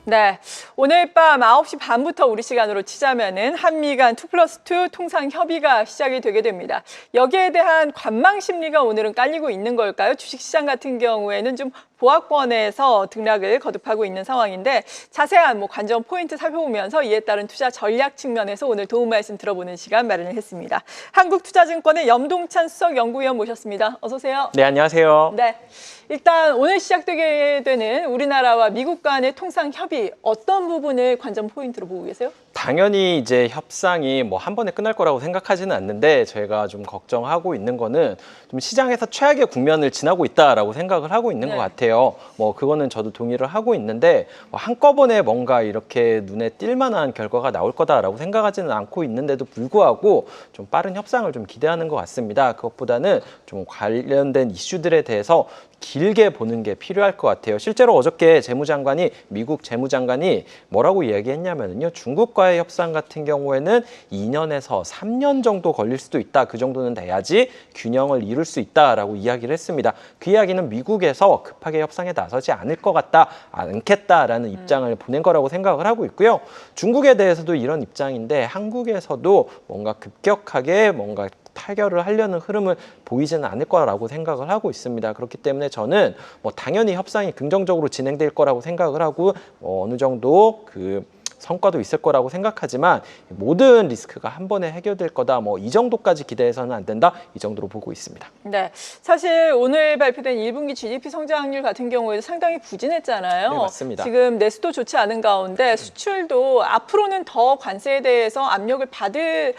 네, 오늘 밤 9시 반부터 우리 시간으로 치자면은 한미 간 2+2 통상 협의가 시작이 되게 됩니다. 여기에 대한 관망 심리가 오늘은 깔리고 있는 걸까요? 주식시장 같은 경우에는 좀 보합권에서 등락을 거듭하고 있는 상황인데 자세한 관전 포인트 살펴보면서 이에 따른 투자 전략 측면에서 오늘 도움 말씀 들어보는 시간 마련을 했습니다. 한국투자증권의 염동찬 수석연구위원 모셨습니다. 어서 오세요. 네, 안녕하세요. 네. 일단 오늘 시작되게 되는 우리나라와 미국 간의 통상 협의 어떤 부분을 관전 포인트로 보고 계세요? 당연히 이제 협상이 한 번에 끝날 거라고 생각하지는 않는데 저희가 좀 걱정하고 있는 거는 좀 시장에서 최악의 국면을 지나고 있다라고 생각을 하고 있는 것 같아요. 그거는 저도 동의를 하고 있는데 한꺼번에 뭔가 이렇게 눈에 띌 만한 결과가 나올 거다라고 생각하지는 않고 있는데도 불구하고 좀 빠른 협상을 좀 기대하는 것 같습니다. 그것보다는 좀 관련된 이슈들에 대해서 길게 보는 게 필요할 것 같아요. 실제로 어저께 미국 재무장관이 뭐라고 이야기했냐면요. 중국과의 협상 같은 경우에는 2년에서 3년 정도 걸릴 수도 있다. 그 정도는 돼야지 균형을 이룰 수 있다라고 이야기를 했습니다. 그 이야기는 미국에서 급하게 협상에 나서지 않겠다라는 입장을 보낸 거라고 생각을 하고 있고요. 중국에 대해서도 이런 입장인데 한국에서도 뭔가 급격하게 타결을 하려는 흐름을 보이지는 않을 거라고 생각을 하고 있습니다. 그렇기 때문에 저는 당연히 협상이 긍정적으로 진행될 거라고 생각을 하고 어느 정도 성과도 있을 거라고 생각하지만 모든 리스크가 한 번에 해결될 거다. 이 정도까지 기대해서는 안 된다. 이 정도로 보고 있습니다. 네, 사실 오늘 발표된 1분기 GDP 성장률 같은 경우에도 상당히 부진했잖아요. 네, 맞습니다. 지금 내수도 좋지 않은 가운데 수출도 앞으로는 더 관세에 대해서 압력을 받을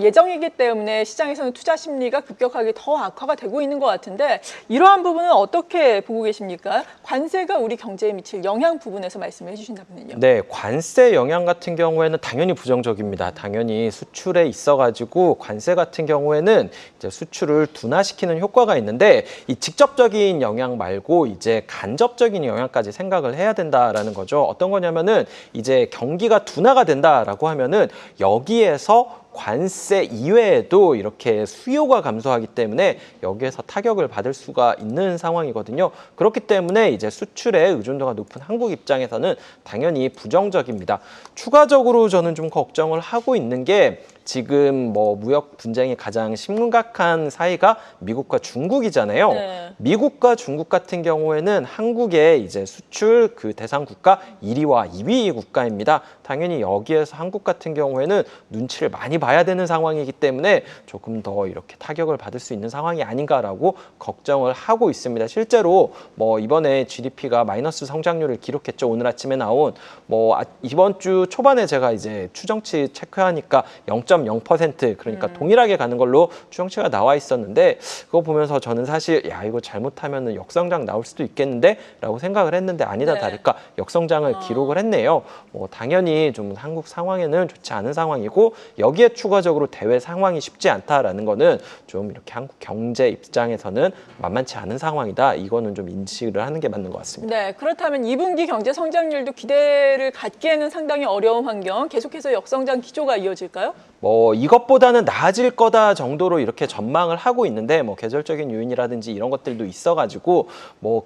예정이기 때문에 시장에서는 투자 심리가 급격하게 더 악화가 되고 있는 것 같은데 이러한 부분은 어떻게 보고 계십니까? 관세가 우리 경제에 미칠 영향 부분에서 말씀을 해주신다면요. 네, 관세 영향 같은 경우에는 당연히 부정적입니다. 당연히 수출에 있어가지고 관세 같은 경우에는 이제 수출을 둔화시키는 효과가 있는데 이 직접적인 영향 말고 이제 간접적인 영향까지 생각을 해야 된다라는 거죠. 어떤 거냐면은 이제 경기가 둔화가 된다라고 하면은 여기에서 관세 이외에도 이렇게 수요가 감소하기 때문에 여기에서 타격을 받을 수가 있는 상황이거든요. 그렇기 때문에 이제 수출에 의존도가 높은 한국 입장에서는 당연히 부정적입니다. 추가적으로 저는 좀 걱정을 하고 있는 게 지금 무역 분쟁이 가장 심각한 사이가 미국과 중국이잖아요. 네. 미국과 중국 같은 경우에는 한국의 이제 수출 대상 국가 1위와 2위 국가입니다. 당연히 여기에서 한국 같은 경우에는 눈치를 많이 봐야 되는 상황이기 때문에 조금 더 이렇게 타격을 받을 수 있는 상황이 아닌가라고 걱정을 하고 있습니다. 실제로 이번에 GDP가 마이너스 성장률을 기록했죠. 오늘 아침에 나온 이번 주 초반에 제가 이제 추정치 체크하니까 0.0% 그러니까 동일하게 가는 걸로 추정치가 나와 있었는데 그거 보면서 저는 사실 이거 잘못하면 역성장 나올 수도 있겠는데 라고 생각을 했는데 아니다 다를까 역성장을 기록을 했네요. 당연히 좀 한국 상황에는 좋지 않은 상황이고 여기에 추가적으로 대외 상황이 쉽지 않다라는 거는 좀 이렇게 한국 경제 입장에서는 만만치 않은 상황이다. 이거는 좀 인식을 하는 게 맞는 것 같습니다. 네, 그렇다면 2분기 경제 성장률도 기대를 갖기에는 상당히 어려운 환경, 계속해서 역성장 기조가 이어질까요? 이것보다는 나아질 거다 정도로 이렇게 전망을 하고 있는데 계절적인 요인이라든지 이런 것들도 있어가지고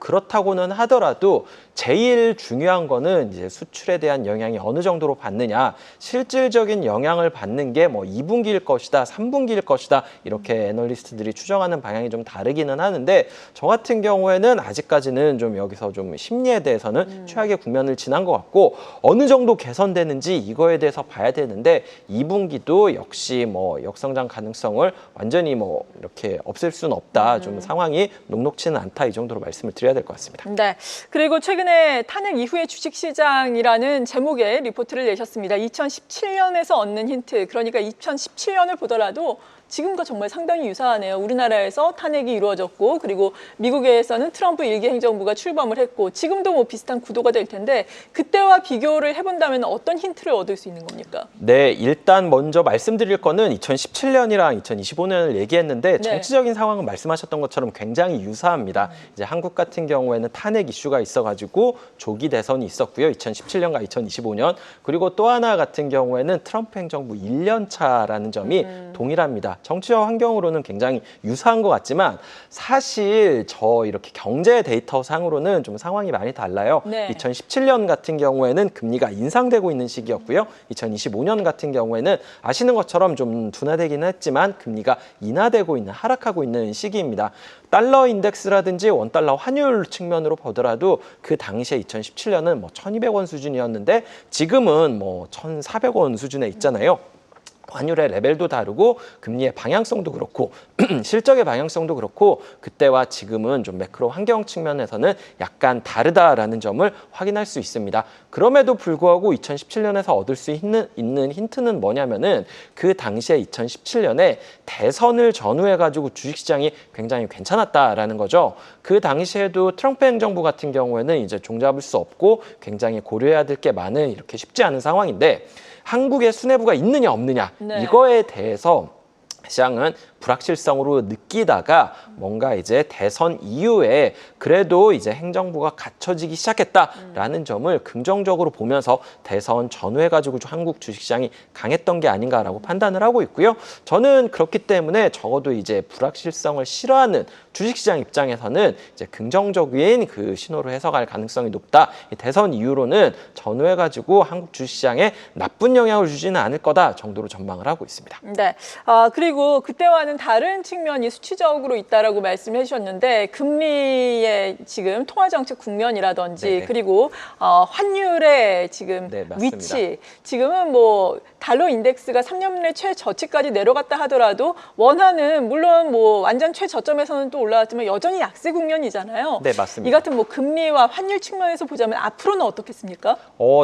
그렇다고는 하더라도 제일 중요한 거는 이제 수출에 대한 영향이 어느 정도로 받느냐, 실질적인 영향을 받는 게 2분기일 것이다, 3분기일 것이다 이렇게 애널리스트들이 추정하는 방향이 좀 다르기는 하는데 저 같은 경우에는 아직까지는 좀 여기서 좀 심리에 대해서는 최악의 국면을 지난 것 같고 어느 정도 개선되는지 이거에 대해서 봐야 되는데 2분기도 역시 역성장 가능성을 완전히 이렇게 없앨 수는 없다. 좀 상황이 녹록치는 않다. 이 정도로 말씀을 드려야 될 것 같습니다. 네. 그리고 최근에 탄핵 이후의 주식시장이라는 제목의 리포트를 내셨습니다. 2017년에서 얻는 힌트, 그러니까 2017년을 보더라도 지금과 정말 상당히 유사하네요. 우리나라에서 탄핵이 이루어졌고 그리고 미국에서는 트럼프 일기 행정부가 출범을 했고 지금도 비슷한 구도가 될 텐데 그때와 비교를 해본다면 어떤 힌트를 얻을 수 있는 겁니까? 네, 일단 먼저 말씀드릴 거는 2017년이랑 2025년을 얘기했는데 정치적인 상황은 말씀하셨던 것처럼 굉장히 유사합니다. 이제 한국 같은 경우에는 탄핵 이슈가 있어가지고 조기 대선이 있었고요. 2017년과 2025년. 그리고 또 하나 같은 경우에는 트럼프 행정부 1년 차라는 점이 동일합니다. 정치적 환경으로는 굉장히 유사한 것 같지만 사실 저 이렇게 경제 데이터 상으로는 좀 상황이 많이 달라요. 네. 2017년 같은 경우에는 금리가 인상되고 있는 시기였고요. 2025년 같은 경우에는 아시는 것처럼 좀 둔화되기는 했지만 금리가 인하되고 있는, 하락하고 있는 시기입니다. 달러 인덱스라든지 원달러 환율 측면으로 보더라도 그 당시에 2017년은 뭐 1,200원 수준이었는데 지금은 뭐 1,400원 수준에 있잖아요. 환율의 레벨도 다르고 금리의 방향성도 그렇고 실적의 방향성도 그렇고 그때와 지금은 좀 매크로 환경 측면에서는 약간 다르다라는 점을 확인할 수 있습니다. 그럼에도 불구하고 2017년에서 얻을 수 있는 힌트는 뭐냐면은 그 당시에 2017년에 대선을 전후해가지고 주식시장이 굉장히 괜찮았다라는 거죠. 그 당시에도 트럼프 행정부 같은 경우에는 이제 종잡을 수 없고 굉장히 고려해야 될 게 많은 이렇게 쉽지 않은 상황인데 한국에 수뇌부가 있느냐 없느냐 네. 이거에 대해서 시장은 불확실성으로 느끼다가 뭔가 이제 대선 이후에 그래도 이제 행정부가 갖춰지기 시작했다라는 점을 긍정적으로 보면서 대선 전후해가지고 한국 주식시장이 강했던 게 아닌가라고 판단을 하고 있고요. 저는 그렇기 때문에 적어도 이제 불확실성을 싫어하는 주식시장 입장에서는 이제 긍정적인 그 신호로 해석할 가능성이 높다. 이 대선 이후로는 전후해가지고 한국 주식시장에 나쁜 영향을 주지는 않을 거다 정도로 전망을 하고 있습니다. 네. 그리고 그때와는 다른 측면이 수치적으로 있다라고 말씀해 주셨는데 금리의 지금 통화정책 국면이라든지 네네. 그리고 환율의 지금 네, 맞습니다. 위치 지금은 뭐 달러 인덱스가 3년 내 최저치까지 내려갔다 하더라도 원화는 물론 뭐 완전 최저점에서는 또 올라왔지만 여전히 약세 국면이잖아요. 네, 맞습니다. 이 같은 뭐 금리와 환율 측면에서 보자면 앞으로는 어떻겠습니까?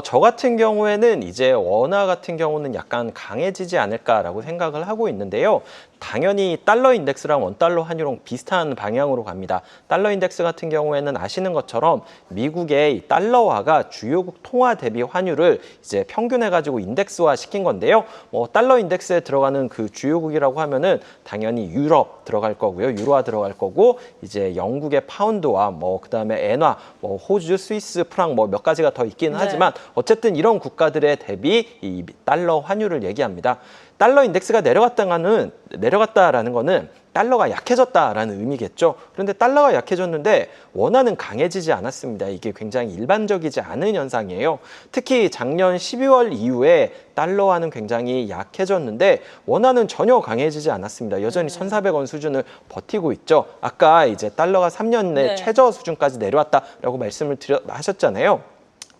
저 같은 경우에는 이제 원화 같은 경우는 약간 강해지지 않을까라고 생각을 하고 있는데요. 당연히 달러 인덱스랑 원달러 환율은 비슷한 방향으로 갑니다. 달러 인덱스 같은 경우에는 아시는 것처럼 미국의 이 달러화가 주요국 통화 대비 환율을 이제 평균해가지고 인덱스화 시킨 건데요. 뭐 달러 인덱스에 들어가는 그 주요국이라고 하면은 당연히 유럽 들어갈 거고요. 유로화 들어갈 거고 이제 영국의 파운드와 뭐 그다음에 엔화, 뭐 호주, 스위스, 프랑 뭐 몇 가지가 더 있기는 네. 하지만 어쨌든 이런 국가들의 대비 이 달러 환율을 얘기합니다. 달러 인덱스가 내려갔다라는 거는 달러가 약해졌다라는 의미겠죠. 그런데 달러가 약해졌는데 원화는 강해지지 않았습니다. 이게 굉장히 일반적이지 않은 현상이에요. 특히 작년 12월 이후에 달러화는 굉장히 약해졌는데 원화는 전혀 강해지지 않았습니다. 여전히 1,400원 수준을 버티고 있죠. 아까 이제 달러가 3년 내 네. 최저 수준까지 내려왔다라고 말씀을 하셨잖아요.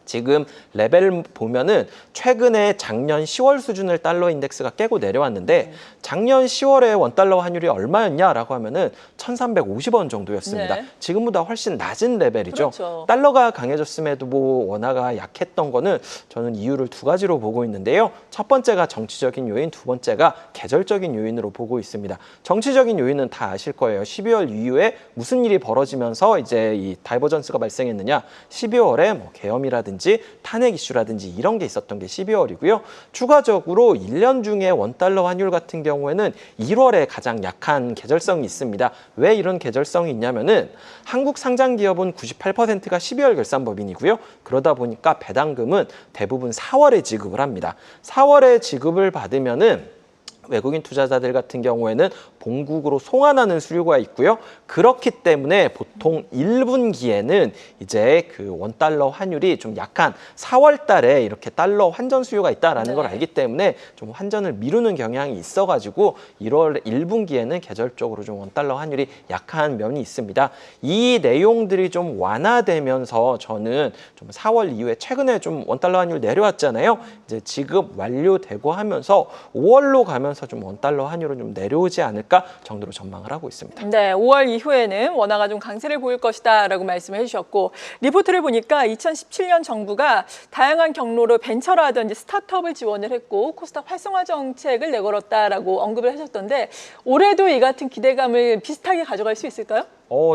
지금 레벨 보면은 최근에 작년 10월 수준을 달러 인덱스가 깨고 내려왔는데 작년 10월에 원달러 환율이 얼마였냐라고 하면은 1,350원 정도였습니다. 네. 지금보다 훨씬 낮은 레벨이죠. 그렇죠. 달러가 강해졌음에도 뭐 원화가 약했던 거는 저는 이유를 두 가지로 보고 있는데요. 첫 번째가 정치적인 요인, 두 번째가 계절적인 요인으로 보고 있습니다. 정치적인 요인은 다 아실 거예요. 12월 이후에 무슨 일이 벌어지면서 이제 이 다이버전스가 발생했느냐? 12월에 뭐 계엄이라든지 탄핵 이슈라든지 이런 게 있었던 게 12월이고요. 추가적으로 1년 중에 원달러 환율 같은 경우에는 1월에 가장 약한 계절성이 있습니다. 왜 이런 계절성이 있냐면은 한국 상장 기업은 98%가 12월 결산법인이고요. 그러다 보니까 배당금은 대부분 4월에 지급을 합니다. 4월에 지급을 받으면은 외국인 투자자들 같은 경우에는 본국으로 송환하는 수요가 있고요. 그렇기 때문에 보통 1분기에는 이제 그 원달러 환율이 좀 약한 4월 달에 이렇게 달러 환전 수요가 있다라는 걸 알기 때문에 좀 환전을 미루는 경향이 있어가지고 1월 1분기에는 계절적으로 좀 원달러 환율이 약한 면이 있습니다. 이 내용들이 좀 완화되면서 저는 좀 4월 이후에 최근에 좀 원달러 환율 내려왔잖아요. 이제 지급 완료되고 하면서 5월로 가면서 좀 원달러 환율은 좀 내려오지 않을까 정도로 전망을 하고 있습니다. 네, 5월 이후에는 원화가 좀 강세를 보일 것이다라고 말씀해 주셨고 리포트를 보니까 2017년 정부가 다양한 경로로 벤처라든지 스타트업을 지원을 했고 코스닥 활성화 정책을 내걸었다라고 언급을 하셨던데 올해도 이 같은 기대감을 비슷하게 가져갈 수 있을까요?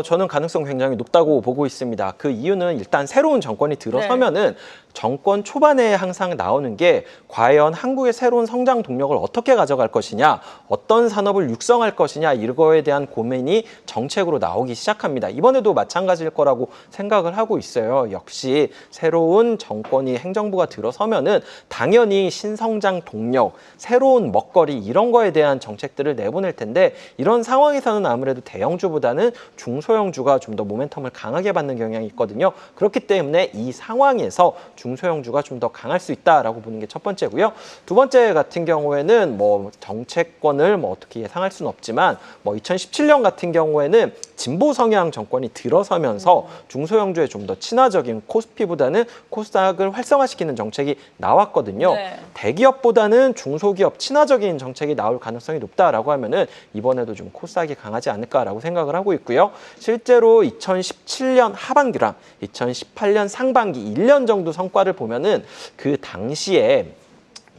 저는 가능성 굉장히 높다고 보고 있습니다. 그 이유는 일단 새로운 정권이 들어서면은 정권 초반에 항상 나오는 게 과연 한국의 새로운 성장 동력을 어떻게 가져갈 것이냐, 어떤 산업을 육성할 것이냐 이거에 대한 고민이 정책으로 나오기 시작합니다. 이번에도 마찬가지일 거라고 생각을 하고 있어요. 역시 새로운 정권이 행정부가 들어서면은 당연히 신성장 동력, 새로운 먹거리 이런 거에 대한 정책들을 내보낼 텐데 이런 상황에서는 아무래도 대형주보다는 중소형주가 좀 더 모멘텀을 강하게 받는 경향이 있거든요. 그렇기 때문에 이 상황에서 중소형주가 좀 더 강할 수 있다라고 보는 게 첫 번째고요. 두 번째 같은 경우에는 뭐 정책권을 뭐 어떻게 예상할 수는 없지만 뭐 2017년 같은 경우에는 진보 성향 정권이 들어서면서 중소형주에 좀 더 친화적인 코스피보다는 코스닥을 활성화시키는 정책이 나왔거든요. 네. 대기업보다는 중소기업 친화적인 정책이 나올 가능성이 높다라고 하면은 이번에도 좀 코스닥이 강하지 않을까라고 생각을 하고 있고요. 실제로 2017년 하반기랑 2018년 상반기 1년 정도 성과를 보면은 그 당시에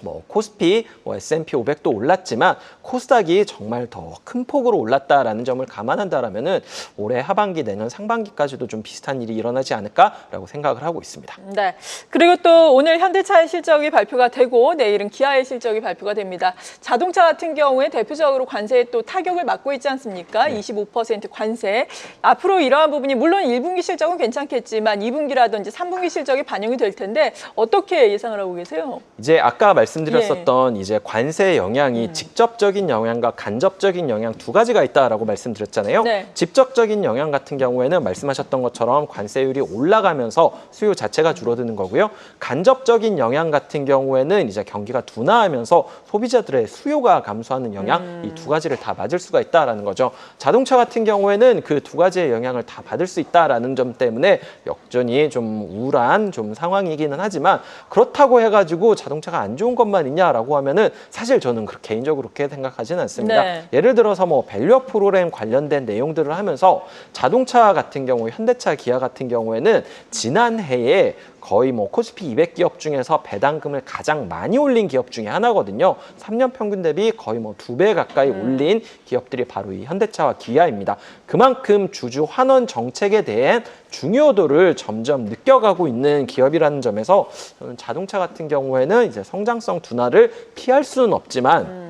뭐 코스피, 뭐 S&P 500도 올랐지만 코스닥이 정말 더 큰 폭으로 올랐다라는 점을 감안한다라면은 올해 하반기 내년 상반기까지도 좀 비슷한 일이 일어나지 않을까라고 생각을 하고 있습니다. 네. 그리고 또 오늘 현대차의 실적이 발표가 되고 내일은 기아의 실적이 발표가 됩니다. 자동차 같은 경우에 대표적으로 관세에 또 타격을 받고 있지 않습니까? 네. 25% 관세. 앞으로 이러한 부분이 물론 1분기 실적은 괜찮겠지만 2분기라든지 3분기 실적이 반영이 될 텐데 어떻게 예상을 하고 계세요? 이제 아까 말씀드렸었던 이제 관세의 영향이 직접적인 영향과 간접적인 영향 두 가지가 있다라고 말씀드렸잖아요. 네. 직접적인 영향 같은 경우에는 말씀하셨던 것처럼 관세율이 올라가면서 수요 자체가 줄어드는 거고요. 간접적인 영향 같은 경우에는 이제 경기가 둔화하면서 소비자들의 수요가 감소하는 영향 이 두 가지를 다 맞을 수가 있다라는 거죠. 자동차 같은 경우에는 그 두 가지의 영향을 다 받을 수 있다라는 점 때문에 여전히 좀 우울한 좀 상황이기는 하지만 그렇다고 해가지고 자동차가 안 좋은 것만 있냐라고 하면은 사실 저는 개인적으로 그렇게 생각하지는 않습니다. 네. 예를 들어서 뭐 밸류업 프로그램 관련된 내용들을 하면서 자동차 같은 경우, 현대차, 기아 같은 경우에는 지난해에 거의 뭐 코스피 200기업 중에서 배당금을 가장 많이 올린 기업 중에 하나거든요. 3년 평균 대비 거의 뭐 2배 가까이 올린 기업들이 바로 이 현대차와 기아입니다. 그만큼 주주 환원 정책에 대한 중요도를 점점 느껴가고 있는 기업이라는 점에서 저는 자동차 같은 경우에는 이제 성장성 둔화를 피할 수는 없지만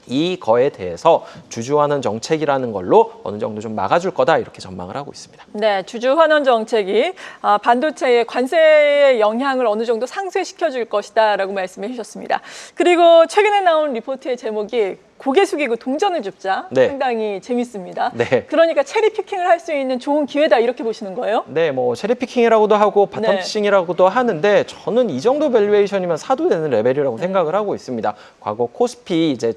이거에 대해서 주주환원 정책이라는 걸로 어느 정도 좀 막아줄 거다 이렇게 전망을 하고 있습니다. 네, 주주 환원 정책이 반도체의 관세의 영향을 어느 정도 상쇄시켜 줄 것이다라고 말씀해 주셨습니다. 그리고 최근에 나온 리포트의 제목이 고개 숙이고 동전을 줍자. 네. 상당히 재밌습니다. 네. 그러니까 체리 피킹을 할 수 있는 좋은 기회다 이렇게 보시는 거예요? 네, 뭐 체리피킹이라고도 하고 바텀피싱이라고도 하는데 저는 이 정도 밸류에이션이면 사도 되는 레벨이라고 생각을 하고 있습니다. 과거 코스피 이제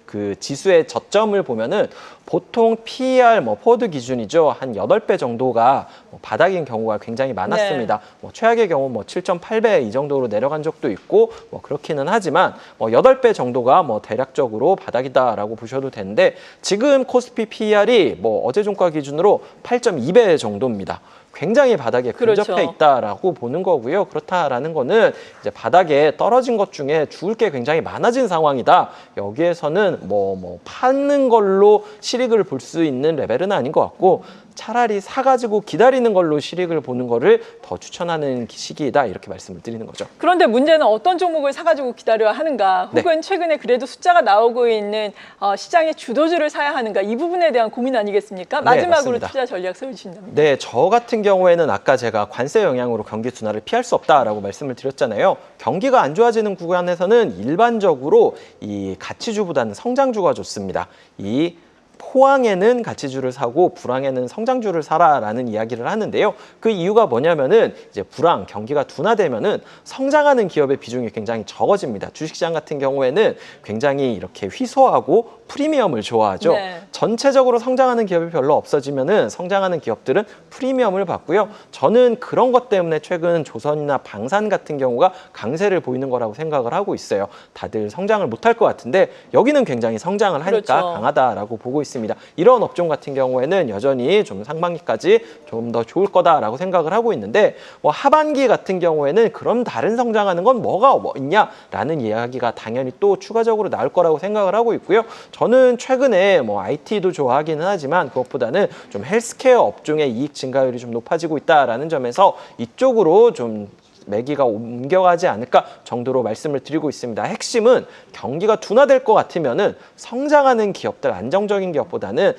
그 지수의 저점을 보면은 보통 PER 뭐 포워드 기준이죠. 한 8배 정도가 바닥인 경우가 굉장히 많았습니다. 뭐 최악의 경우 뭐 7.8배 이 정도로 내려간 적도 있고 뭐 그렇기는 하지만 뭐 8배 정도가 뭐 대략적으로 바닥이다라고 보셔도 되는데 지금 코스피 PER이 뭐 어제 종가 기준으로 8.2배 정도입니다. 굉장히 바닥에 근접해 그렇죠. 있다라고 보는 거고요. 그렇다라는 거는 이제 바닥에 떨어진 것 중에 죽을 게 굉장히 많아진 상황이다. 여기에서는 뭐 파는 걸로 실익을 볼 수 있는 레벨은 아닌 것 같고 차라리 사가지고 기다리는 걸로 실익을 보는 거를 더 추천하는 시기이다 이렇게 말씀을 드리는 거죠. 그런데 문제는 어떤 종목을 사가지고 기다려야 하는가 혹은 최근에 그래도 숫자가 나오고 있는 시장의 주도주를 사야 하는가 이 부분에 대한 고민 아니겠습니까? 마지막으로 맞습니다. 투자 전략 세워주신다면. 네, 저 같은 경우에는 아까 제가 관세 영향으로 경기 둔화를 피할 수 없다라고 말씀을 드렸잖아요. 경기가 안 좋아지는 구간에서는 일반적으로 이 가치주보다는 성장주가 좋습니다. 이 포항에는 가치주를 사고 불황에는 성장주를 사라라는 이야기를 하는데요. 그 이유가 뭐냐면은 이제 불황, 경기가 둔화되면은 성장하는 기업의 비중이 굉장히 적어집니다. 주식시장 같은 경우에는 굉장히 이렇게 희소하고 프리미엄을 좋아하죠. 네. 전체적으로 성장하는 기업이 별로 없어지면은 성장하는 기업들은 프리미엄을 받고요. 저는 그런 것 때문에 최근 조선이나 방산 같은 경우가 강세를 보이는 거라고 생각을 하고 있어요. 다들 성장을 못할 것 같은데 여기는 굉장히 성장을 하니까 그렇죠. 강하다라고 보고 있습니다. 이런 업종 같은 경우에는 여전히 좀 상반기까지 좀 더 좋을 거다라고 생각을 하고 있는데 뭐 하반기 같은 경우에는 그럼 다른 성장하는 건 뭐가 있냐라는 이야기가 당연히 또 추가적으로 나올 거라고 생각을 하고 있고요. 저는 최근에 뭐 IT도 좋아하기는 하지만 그것보다는 좀 헬스케어 업종의 이익 증가율이 좀 높아지고 있다라는 점에서 이쪽으로 좀 매기가 옮겨가지 않을까 정도로 말씀을 드리고 있습니다. 핵심은 경기가 둔화될 것 같으면은 성장하는 기업들, 안정적인 기업보다는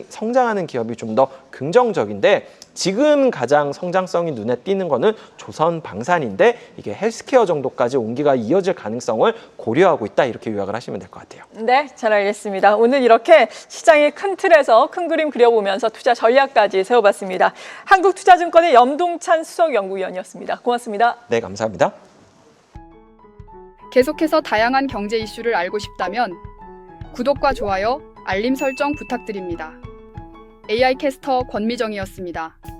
성장하는 기업이 좀 더 긍정적인데, 지금 가장 성장성이 눈에 띄는 거는 조선 방산인데 이게 헬스케어 정도까지 온기가 이어질 가능성을 고려하고 있다, 이렇게 요약을 하시면 될 것 같아요. 네, 잘 알겠습니다. 오늘 이렇게 시장의 큰 틀에서 큰 그림 그려보면서 투자 전략까지 세워봤습니다. 한국투자증권의 염동찬 수석연구위원이었습니다. 고맙습니다. 네, 감사합니다. 계속해서 다양한 경제 이슈를 알고 싶다면 구독과 좋아요, 알림 설정 부탁드립니다. AI 캐스터 권미정이었습니다.